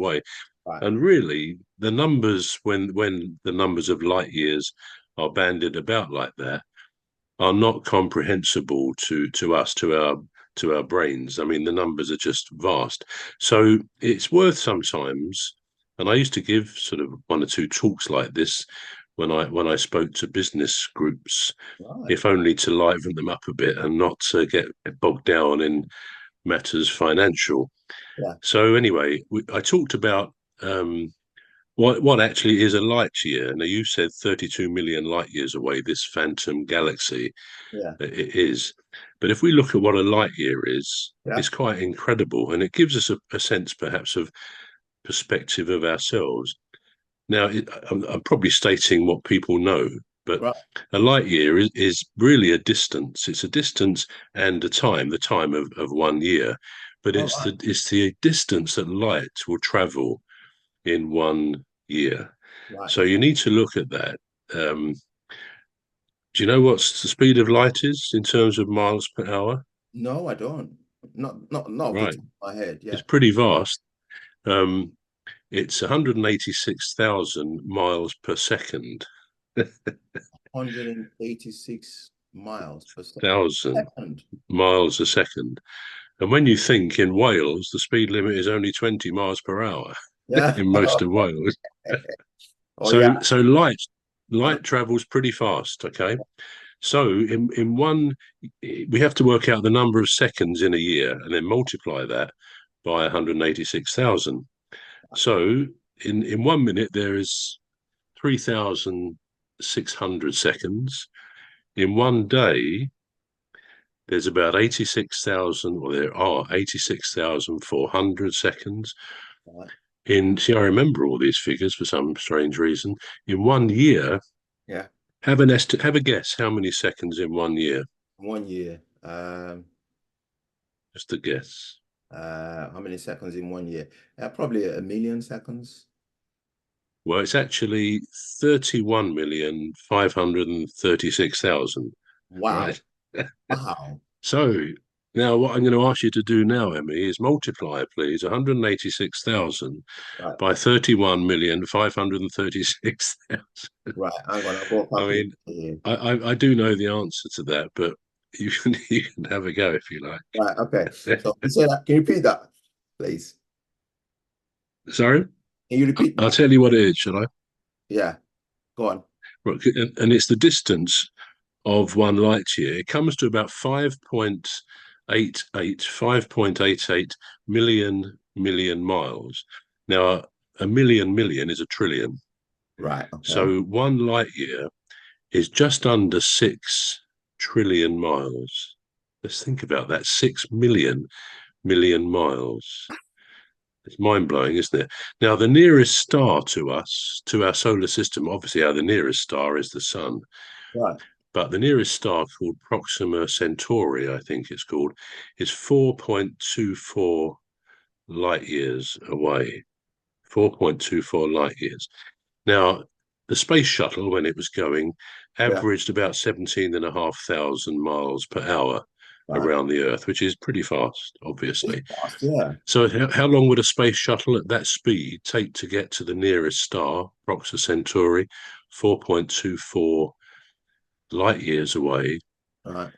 away. Right. And really, the numbers, when the numbers of light years are banded about like that, are not comprehensible to us, to our brains. I mean, the numbers are just vast. So it's worth sometimes, and I used to give sort of one or two talks like this when I spoke to business groups, Right. if only to liven them up a bit and not to get bogged down in matters financial. Yeah. So anyway, I talked about what actually is a light year. Now you said 32 million light years away, this phantom galaxy Yeah. it is. But if we look at what a light year is, Yeah. it's quite incredible, and it gives us a sense, perhaps, of perspective of ourselves. Now, I'm probably stating what people know, but Right. a light year is really a distance. It's a distance and a time, the time of 1 year. But All right. it's the distance that light will travel in 1 year. Right. So you need to look at that. Um, do you know what the speed of light is in terms of miles per hour? No, I don't. Not off the Right, top of my head. it's Yeah. pretty vast. Um, it's 186,000 miles per second. 186 miles per Thousand second. miles a second. And when you think in Wales, the speed limit is only 20 miles per hour Yeah. in most of Wales. Oh yeah. So Uh, light travels pretty fast. Okay, so in one, we have to work out the number of seconds in a year and then multiply that by 186,000. So in 1 minute there is 3,600 seconds. In one day, there's about 86,000, or there are 86,400 seconds. right. See, I remember all these figures for some strange reason. In 1 year, Yeah. have a guess how many seconds in 1 year? 1 year. Just a guess. How many seconds in 1 year? Probably a million seconds. Well, it's actually 31,536,000, Wow. right? Wow. So now what I'm going to ask you to do now, Emmy, is multiply, please, 186,000 Right. by 31,536,000. Right. I'm gonna go I calculate mean, here. I do know the answer to that, but you can have a go if you Right. Okay. like. So you say that. Can you repeat that, please? Sorry? Can you repeat I'll that? tell you what it is, shall I? Yeah. Go on. Right, and it's the distance of one light year. It comes to about 5.88 million miles. Now, a million is a trillion. Right. Okay. So one light year is just under 6 trillion miles. Let's think about that. 6 million miles. It's mind blowing, isn't it? Now, the nearest star to us, to our solar system, obviously, the nearest star is the sun. Right. But the nearest star, called Proxima Centauri, I think it's called, is 4.24 light years away. 4.24 light years. Now, the space shuttle, when it was going, Yeah. averaged about 17,500 miles per hour Right. around the Earth, which is pretty fast, It's obviously. fast. Yeah. So, how long would a space shuttle at that speed take to get to the nearest star, Proxima Centauri? 4.24 light years away. Right.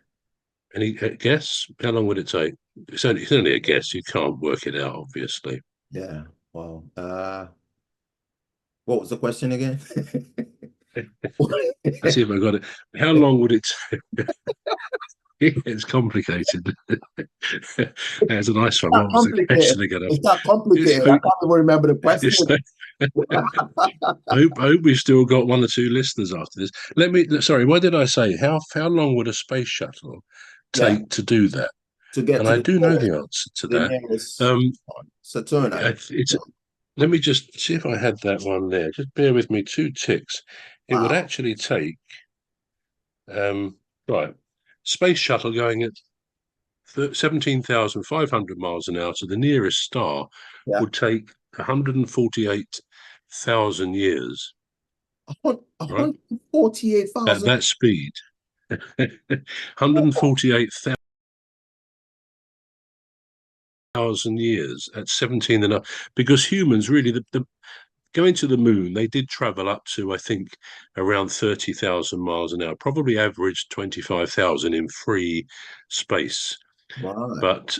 Any guess? How long would it take? It's only a guess. You can't work it out, obviously. Yeah. Wow. What was the question again? Let's see if I got it. How long would it take? It's complicated. That's a nice one. Not What was the complicated. question again? It's not It's, complicated. I can't even remember the question. it's, I hope we've still got one or two listeners after this. Sorry, what did I say? How long would a space shuttle Yeah. take to do that? To get And to I do know the answer to the that. nearest Um, Saturn, I it's Let me just see if I had that one there. Just bear with me 2 ticks. It would Wow. actually take right, space shuttle going at 17,500 miles an hour to the nearest star Yeah. would take 148,000 years, right? At 148,000. that speed, 148,000 thousand years at 17 and a, because humans really the going to the moon, they did travel up to, I think, around 30,000 miles an hour, probably averaged 25,000 in free space. Right. But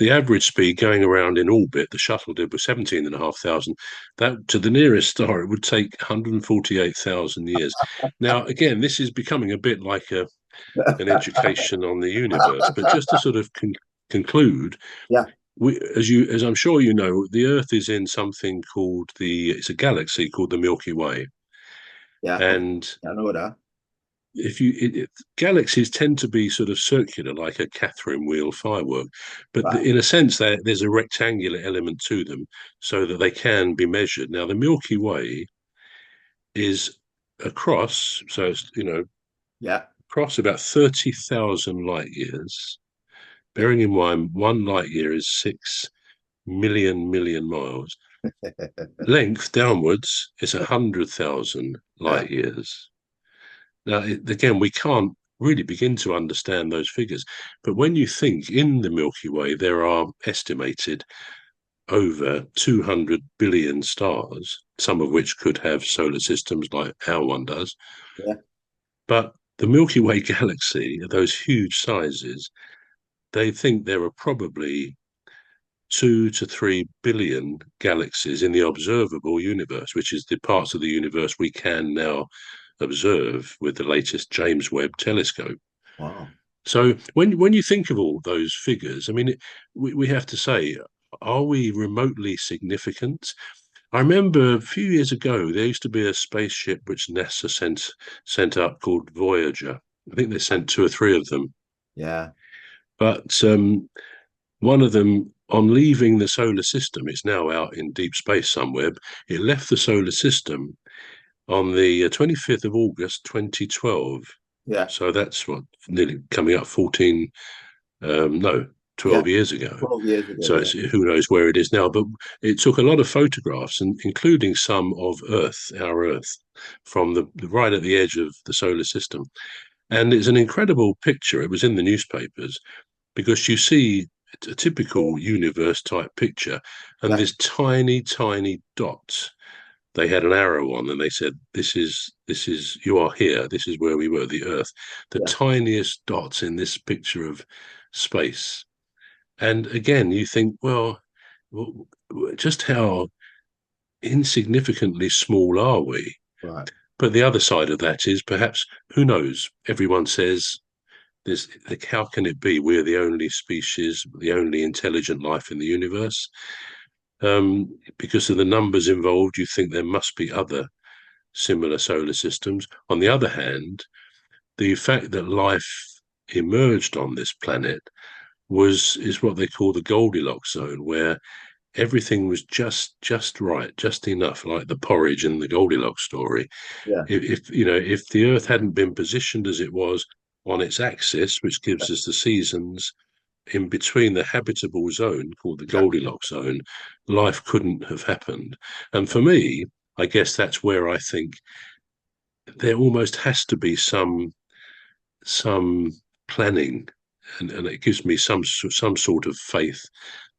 the average speed going around in orbit, the shuttle did, was 17,500. That to the nearest star, it would take 148,000 years. Now, again, this is becoming a bit like an education on the universe, but just to sort of conclude, Yeah, as I'm sure you know, the Earth is in something called it's a galaxy called the Milky Way, yeah, okay. and I know that. if you galaxies tend to be sort of circular, like a Catherine wheel firework, but Right. in a sense, there's a rectangular element to them, so that they can be measured. Now, the Milky Way is across, so it's Yeah. across about 30,000 light years. Bearing in mind, one light year is 6 million miles. Length downwards is 100,000 Yeah. light years. Now, again, we can't really begin to understand those figures. But when you think in the Milky Way, there are estimated over 200 billion stars, some of which could have solar systems like our one does. Yeah. But the Milky Way galaxy, those huge sizes, they think there are probably 2 to 3 billion galaxies in the observable universe, which is the parts of the universe we can now observe with the latest James Webb telescope. Wow. So when you think of all those figures, I mean, we have to say, are we remotely significant? I remember a few years ago there used to be a spaceship which NASA sent up called Voyager. I think they sent two or three of them, Yeah. but one of them, on leaving the solar system, it's now out in deep space somewhere. It left the solar system on the 25th of August 2012. Yeah. So that's what, nearly coming up 14, no, Yeah. 12 years ago. 12 years ago. So Yeah. it's, who knows where it is now. But it took a lot of photographs, and including some of Earth, our Earth, from the right at the edge of the solar system. And it's an incredible picture. It was in the newspapers because you see a typical universe type picture, and Yeah. this tiny, tiny dots. They had an arrow on, and they said, "This is you are here. This is where we were, the Earth." The Yeah. tiniest dots in this picture of space, and again, you think, well, just how insignificantly small are we? Right. But the other side of that is perhaps, who knows? Everyone says there's, like, how can it be we're the only species, the only intelligent life in the universe? Because of the numbers involved, you think there must be other similar solar systems. On the other hand, the fact that life emerged on this planet is what they call the Goldilocks zone, where everything was just right, just enough, like the porridge in the Goldilocks story. Yeah. If the Earth hadn't been positioned as it was on its axis, which gives us the seasons, in between the habitable zone called the Yeah. Goldilocks zone, life couldn't have happened. And for me, I guess that's where I think there almost has to be some planning, and it gives me some sort of faith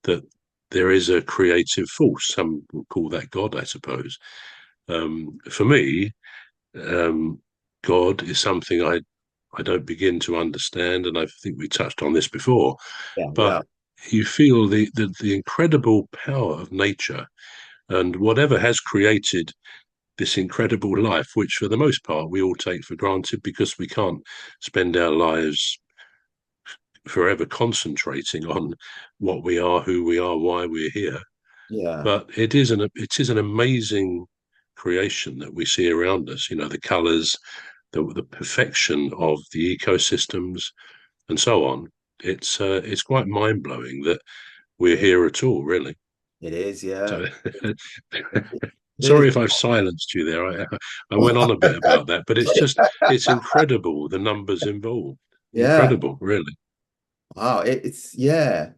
that there is a creative force. Some will call that God, I suppose. For me, um, God is something I don't begin to understand, and I think we touched on this before. Yeah. Yeah. But you feel the incredible power of nature, and whatever has created this incredible life, which for the most part we all take for granted because we can't spend our lives forever concentrating on what we are, who we are, why we're here. Yeah. But it is an amazing creation that we see around us. The colours, the perfection of the ecosystems, and so on. It's quite mind blowing that we're It, here at all, really. it is. Yeah. So, It is. sorry if I've silenced you there. I went on a bit about that, but it's incredible the numbers involved. Yeah. Incredible, really. Wow. It's yeah.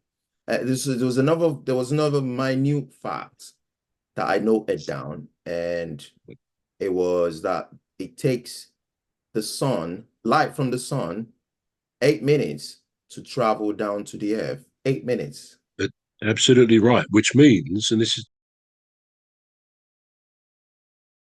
There was another minute fact that I noted down, and it was that it takes light from the sun, 8 minutes to travel down to the earth. 8 minutes. Absolutely right. Which means, and this is